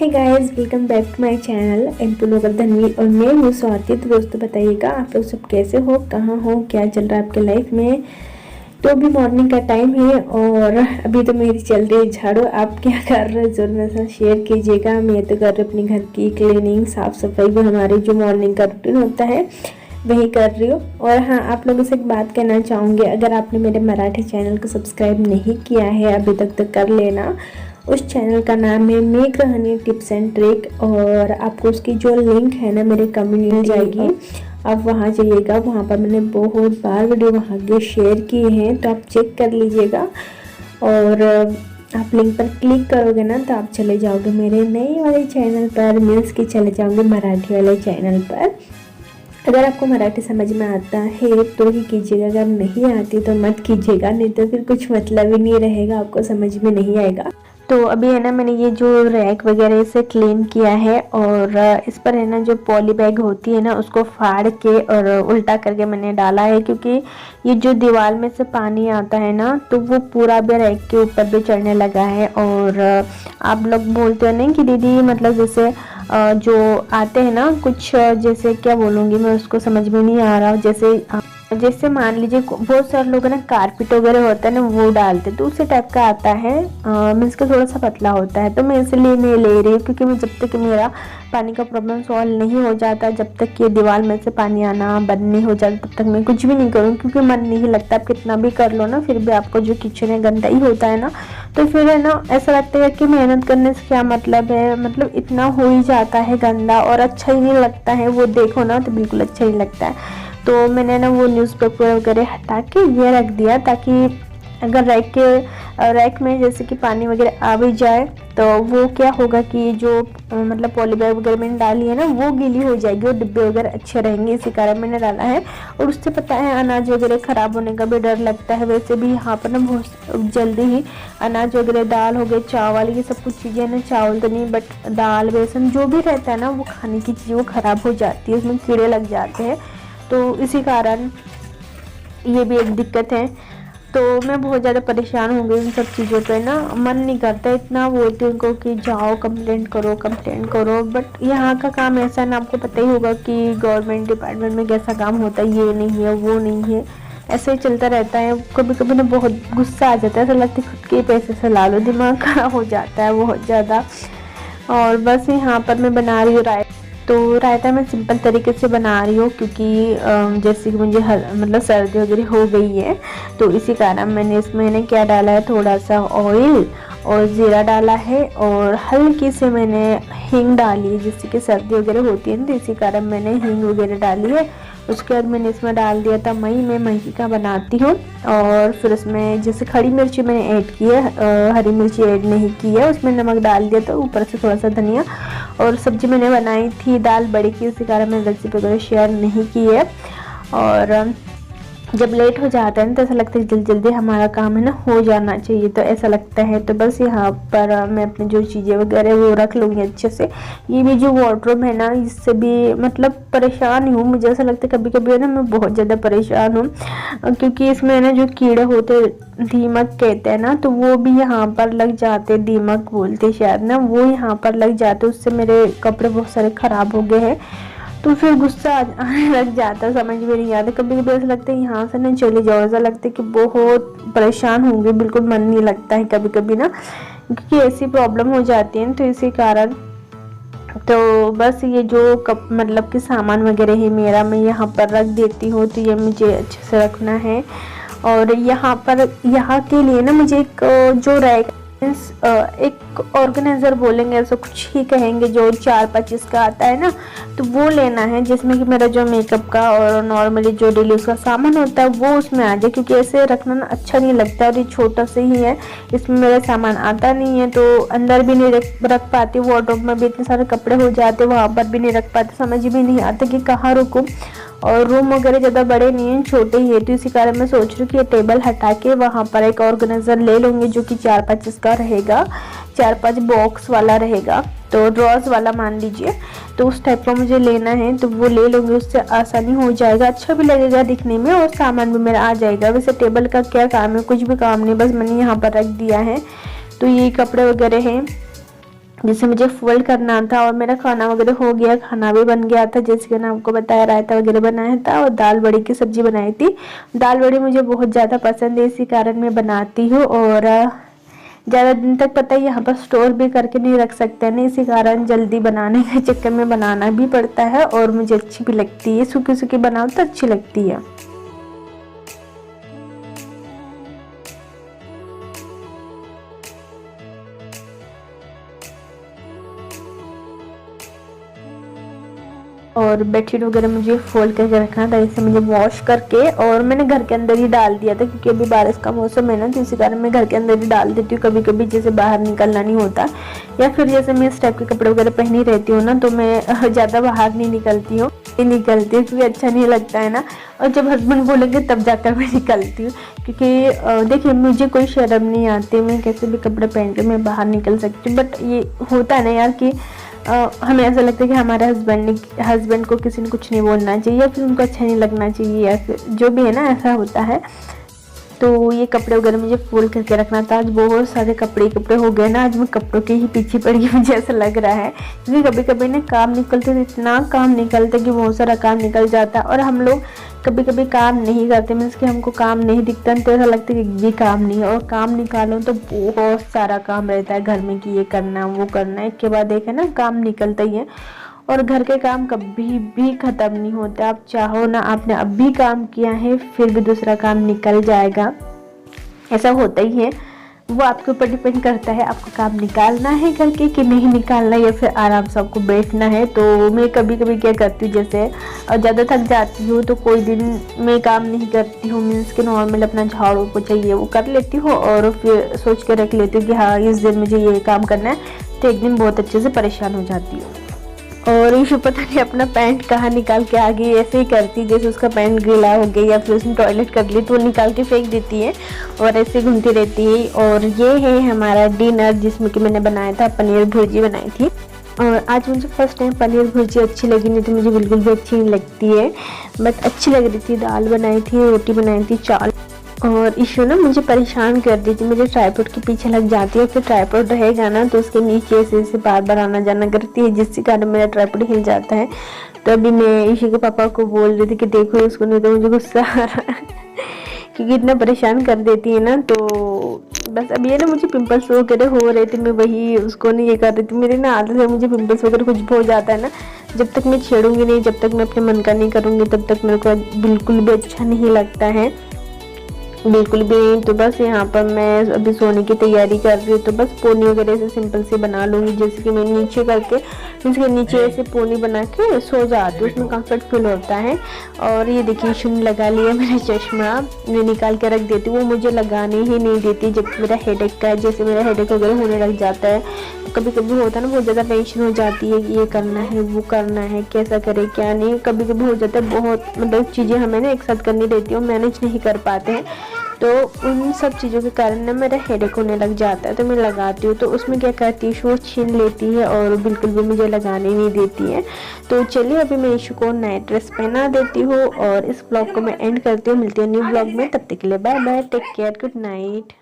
Hey guys, welcome back to my channel MP local Dhanvi और मैं हूँ स्वाति। तो दोस्तों बताइएगा आप लोग सब कैसे हो, कहाँ हो, क्या चल रहा है आपके लाइफ में। तो अभी मॉर्निंग का टाइम है और अभी तो मेरी चल रही है झाड़ू। आप क्या कर रहे हो जरूर मेरे साथ शेयर कीजिएगा। मैं तो कर रही हूँ अपनी घर की क्लीनिंग, साफ़ सफाई, वो हमारी जो मॉर्निंग का रूटीन होता है वही कर रही हूँ। और हाँ, आप लोगों से एक बात कहना चाहूँगी, अगर आपने मेरे मराठी चैनल को सब्सक्राइब नहीं किया है अभी तक तो कर लेना। उस चैनल का नाम है मेघ गृहिणी टिप्स एंड ट्रिक और आपको उसकी जो लिंक है ना मेरे कम्युनिटी मिल जाएगी। आप वहाँ जाइएगा, वहाँ पर मैंने बहुत बार वीडियो वहाँ के शेयर किए हैं, तो आप चेक कर लीजिएगा। और आप लिंक पर क्लिक करोगे ना तो आप चले जाओगे मेरे नए वाले चैनल पर, मीन्स कि चले जाओगे मराठी वाले चैनल पर। अगर आपको मराठी समझ में आता है तो ही कीजिएगा, अगर नहीं आती तो मत कीजिएगा, नहीं तो फिर कुछ मतलब ही नहीं रहेगा, आपको समझ में नहीं आएगा। तो अभी है ना मैंने ये जो रैक वगैरह इसे क्लीन किया है और इस पर है ना जो पॉली बैग होती है ना उसको फाड़ के और उल्टा करके मैंने डाला है, क्योंकि ये जो दीवार में से पानी आता है ना तो वो पूरा भी रैक के ऊपर भी चढ़ने लगा है। और आप लोग बोलते हो ना कि दीदी मतलब जैसे जो आते हैं ना कुछ, जैसे क्या बोलूँगी मैं उसको समझ में नहीं आ रहा, जैसे मान लीजिए बहुत सारे लोग ना कारपेट वगैरह होता है ना वो डालते, तो उसी टाइप का आता है। मीन्स का थोड़ा सा पतला होता है, तो मैं इसलिए मैं ले रही हूँ, क्योंकि मैं जब तक मेरा पानी का प्रॉब्लम सॉल्व नहीं हो जाता, जब तक ये दीवार में से पानी आना बंद नहीं हो जाता, तब तक मैं कुछ भी नहीं करूँ, क्योंकि मन नहीं लगता। आप कितना भी कर लो ना फिर भी आपको जो किचन है गंदा ही होता है ना, तो फिर है ना ऐसा लगता है कि मेहनत करने से क्या मतलब है, मतलब इतना हो ही जाता है गंदा और अच्छा ही नहीं लगता है। वो देखो ना तो बिल्कुल अच्छा ही लगता है। तो मैंने ना वो न्यूज़पेपर वगैरह हटा के ये रख दिया, ताकि अगर रैक में जैसे कि पानी वगैरह आ भी जाए तो वो क्या होगा कि जो मतलब पॉली बैग वगैरह मैंने डाली है ना वो गीली हो जाएगी और डिब्बे वगैरह अच्छे रहेंगे, इसी कारण मैंने डाला है। और उससे पता है अनाज वगैरह ख़राब होने का भी डर लगता है। वैसे भी यहाँ पर ना बहुत जल्दी ही अनाज वगैरह, दाल हो गए, चावल, ये सब कुछ चीज़ें ना, चावल तो नहीं बट दाल बेसन जो भी रहता है ना वो खाने की चीज़ वो ख़राब हो जाती है, उसमें कीड़े लग जाते हैं, तो इसी कारण ये भी एक दिक्कत है। तो मैं बहुत ज़्यादा परेशान हो गई इन सब चीज़ों पे ना, मन नहीं करता, इतना बोलती हूँ उनको कि जाओ कंप्लेंट करो, बट यहाँ का काम ऐसा ना, आपको पता ही होगा कि गवर्नमेंट डिपार्टमेंट में कैसा काम होता है, ये नहीं है वो नहीं है, ऐसे ही चलता रहता है। कभी कभी ना बहुत गुस्सा आ जाता है, ऐसा लगता है खुद के पैसे से ला लो, दिमाग खराब हो जाता है बहुत ज़्यादा। और बस यहाँ पर मैं बना रही हूँ रायता। तो रायता मैं सिंपल तरीके से बना रही हूँ, क्योंकि जैसे कि मुझे मतलब सर्दी वगैरह हो गई है, तो इसी कारण मैंने इसमें क्या डाला है, थोड़ा सा ऑयल और ज़ीरा डाला है और हल्की से मैंने हींग डाली है, जिससे कि सर्दी वगैरह होती है ना, तो इसी कारण मैंने हींग वगैरह डाली है। उसके बाद मैंने इसमें डाल दिया था मैं मही का बनाती हूँ। और फिर उसमें जैसे खड़ी मिर्ची मैंने ऐड की है, हरी मिर्ची ऐड नहीं की है, उसमें नमक डाल दिया था, ऊपर से थोड़ा सा धनिया। और सब्जी मैंने बनाई थी दाल बड़ी की, उसी कारण मैंने रेसिपी वगैरह शेयर नहीं की है। और जब लेट हो जाता है ना तो ऐसा लगता है जल्दी जल्दी हमारा काम है ना हो जाना चाहिए, तो ऐसा लगता है। तो बस यहाँ पर मैं अपनी जो चीज़ें वगैरह वो रख लूँगी अच्छे से। ये भी जो वार्डरोब है ना इससे भी मतलब परेशान ही हूँ, मुझे ऐसा लगता है कभी कभी है ना मैं बहुत ज़्यादा परेशान हूँ, क्योंकि इसमें ना जो कीड़े होते, दीमक कहते हैं ना, तो वो भी यहाँ पर लग जाते, दीमक बोलते शायद ना, वो यहाँ पर लग जाते, उससे मेरे कपड़े बहुत सारे ख़राब हो गए हैं। तो फिर गुस्सा आने लग जाता है, समझ में नहीं आता, कभी कभी ऐसा लगता है यहाँ से ना चले जाओ, ऐसा लगता है कि बहुत परेशान होंगे, बिल्कुल मन नहीं लगता है कभी कभी ना, क्योंकि ऐसी प्रॉब्लम हो जाती है। तो इसी कारण तो बस ये जो कप मतलब कि सामान वगैरह है मेरा, मैं यहाँ पर रख देती हूँ, तो ये मुझे अच्छे से रखना है। और यहाँ के लिए ना मुझे एक जो रैक एक ऑर्गेनाइजर बोलेंगे, ऐसा कुछ ही कहेंगे, जो 4-25 का आता है ना, तो वो लेना है, जिसमें कि मेरा जो मेकअप का और नॉर्मली जो डेली उसका सामान होता है वो उसमें आ जाए, क्योंकि ऐसे रखना ना अच्छा नहीं लगता। और ये छोटा से ही है, इसमें मेरा सामान आता नहीं है, तो अंदर भी नहीं रख पाती, वार्डरोब में भी इतने सारे कपड़े हो जाते, वहाँ पर भी नहीं रख पाते, समझ भी नहीं आता कि कहाँ रुकूँ। और रूम वगैरह ज़्यादा बड़े नहीं हैं, छोटे ही है, तो इसी कारण मैं सोच रही हूँ कि ये टेबल हटा के वहाँ पर एक ऑर्गेनाइजर ले लूँगी, जो कि 4-5 का रहेगा, 4-5 बॉक्स वाला रहेगा, तो ड्रॉज वाला मान लीजिए, तो उस टाइप का मुझे लेना है, तो वो ले लूँगी, उससे आसानी हो जाएगा, अच्छा भी लगेगा दिखने में और सामान भी मेरा आ जाएगा। वैसे टेबल का क्या काम है, कुछ भी काम नहीं, बस मैंने यहाँ पर रख दिया है। तो ये कपड़े वगैरह हैं, जिसे मुझे फोल्ड करना था। और मेरा खाना वगैरह हो गया, खाना भी बन गया था जैसे कि मैंने आपको बताया, रायता वगैरह बनाया था और दाल बड़ी की सब्जी बनाई थी। दाल बड़ी मुझे बहुत ज़्यादा पसंद है, इसी कारण मैं बनाती हूँ। और ज़्यादा दिन तक पता है यहाँ पर स्टोर भी करके नहीं रख सकते ना, इसी कारण जल्दी बनाने के चक्कर में बनाना भी पड़ता है। और मुझे अच्छी भी लगती है, सूखी सूखी बनाओ तो अच्छी लगती है। और बेडशीट वगैरह मुझे फोल्ड करके रखना था, इसे मुझे वॉश करके और मैंने घर के अंदर ही डाल दिया था, क्योंकि अभी बारिश का मौसम है ना, तो इसी कारण मैं घर के अंदर ही डाल देती हूँ। कभी कभी जैसे बाहर निकलना नहीं होता या फिर जैसे मैं इस टाइप के कपड़े वगैरह पहनी रहती हूँ ना, तो मैं ज़्यादा बाहर नहीं निकलती हूँ क्योंकि अच्छा नहीं लगता है ना। और जब हस्बैंड बोलेंगे तब जाकर मैं निकलती हूँ, क्योंकि देखिए मुझे कोई शर्म नहीं आती, मैं कैसे भी कपड़े पहन के मैं बाहर निकल सकती हूँ। बट ये होता है ना यार कि हमें ऐसा लगता है कि हमारे हस्बैंड को किसी ने कुछ नहीं बोलना चाहिए या फिर उनको अच्छा नहीं लगना चाहिए या फिर जो भी है ना, ऐसा होता है। तो ये कपड़े वगैरह मुझे फोल्ड करके रखना था। आज बहुत सारे कपड़े हो गए ना, आज मैं कपड़ों के ही पीछे पड़ी मुझे ऐसा लग रहा है, क्योंकि कभी कभी ना काम निकलते तो इतना काम निकलता कि बहुत सारा काम निकल जाता। और हम लोग कभी कभी काम नहीं करते, मीन्स कि हमको काम नहीं दिखता तो ऐसा लगता है कि ये काम नहीं है। और काम निकालो तो बहुत सारा काम रहता है घर में कि ये करना वो करना, एक के बाद एक है ना काम निकलता ही है। और घर के काम कभी भी ख़त्म नहीं होते, आप चाहो ना, आपने अब भी काम किया है फिर भी दूसरा काम निकल जाएगा, ऐसा होता ही है। वो आपके ऊपर डिपेंड करता है आपको काम निकालना है करके कि नहीं निकालना, या फिर आराम से आपको बैठना है। तो मैं कभी कभी क्या करती हूँ, जैसे ज़्यादा थक जाती हूँ तो कोई दिन मैं काम नहीं करती हूँ, मीन्स कि नॉर्मल अपना झाड़ू पोछा ये वो कर लेती हूँ और फिर सोच के रख लेती हूँ कि हाँ इस दिन मुझे ये काम करना है, तो एक दिन बहुत अच्छे से परेशान हो जाती हूँ। और ईशु पता नहीं अपना पैंट कहाँ निकाल के आ गई, ऐसे ही करती जैसे उसका पैंट गीला हो गया या फिर उसने टॉयलेट कर ली तो वो निकाल के फेंक देती है और ऐसे घूमती रहती है। और ये है हमारा डिनर, जिसमें कि मैंने बनाया था पनीर भुर्जी बनाई थी। और आज मुझे फर्स्ट टाइम पनीर भुर्जी अच्छी लगी, नहीं तो मुझे बिल्कुल भी अच्छी नहीं लगती है, बट अच्छी लग रही थी। दाल बनाई थी, रोटी बनाई थी, चावल। और इशू ना मुझे परेशान कर दी थी, मुझे ट्राइपॉड के पीछे लग जाती है, फिर ट्राइपॉड रहेगा ना तो उसके नीचे से बार बार आना जाना करती है, जिसके कारण मेरा ट्राइपॉड हिल जाता है। तो अभी मैं इशू के पापा को बोल रही थी कि देखो उसको, नहीं तो मुझे गुस्सा आ रहा है क्योंकि इतना परेशान कर देती है ना। तो बस अब ये ना मुझे पिंपल्स वगैरह हो रहे थे, मैं वही उसको नहीं ये कर रही थी। मेरी ना आदत है, मुझे पिंपल्स वगैरह कुछ भी हो जाता है ना, जब तक मैं छेड़ूंगी नहीं, जब तक मैं अपने मन का नहीं करूँगी तब तक मेरे को बिल्कुल भी अच्छा नहीं लगता है, बिल्कुल भी नहीं। तो बस यहाँ पर मैं अभी सोने की तैयारी कर रही हूँ, तो बस पोनी वगैरह से सिंपल से बना लूँगी, जैसे कि मैं नीचे करके उसके नीचे ऐसे पोनी बना के सो जाती हूँ, उसमें कंफर्ट फील होता है। और ये देखिए शुन लगा लिया मैंने चश्मा, मैं निकाल के रख देती हूँ, वो मुझे लगाने ही नहीं देती जब मेरा हेडेक का है। जैसे मेरा हेडेक वगैरह होने लग जाता है, कभी कभी होता है ना बहुत ज़्यादा टेंशन हो जाती है कि ये करना है वो करना है, कैसा करे क्या नहीं, कभी कभी हो जाता है बहुत, मतलब चीज़ें हमें ना एक साथ करनी रहती है, मैनेज नहीं कर पाते हैं। तो उन सब चीज़ों के कारण ना मेरा हेडेक होने लग जाता है, तो मैं लगाती हूँ। तो उसमें क्या करती है, वो छीन लेती है और बिल्कुल भी मुझे लगाने नहीं देती है। तो चलिए अभी मैं इशू को नाइट ड्रेस पहना देती हूँ और इस ब्लॉग को मैं एंड करती हूँ। मिलती हूँ न्यू ब्लॉग में, तब तक के लिए bye bye, take care, good night.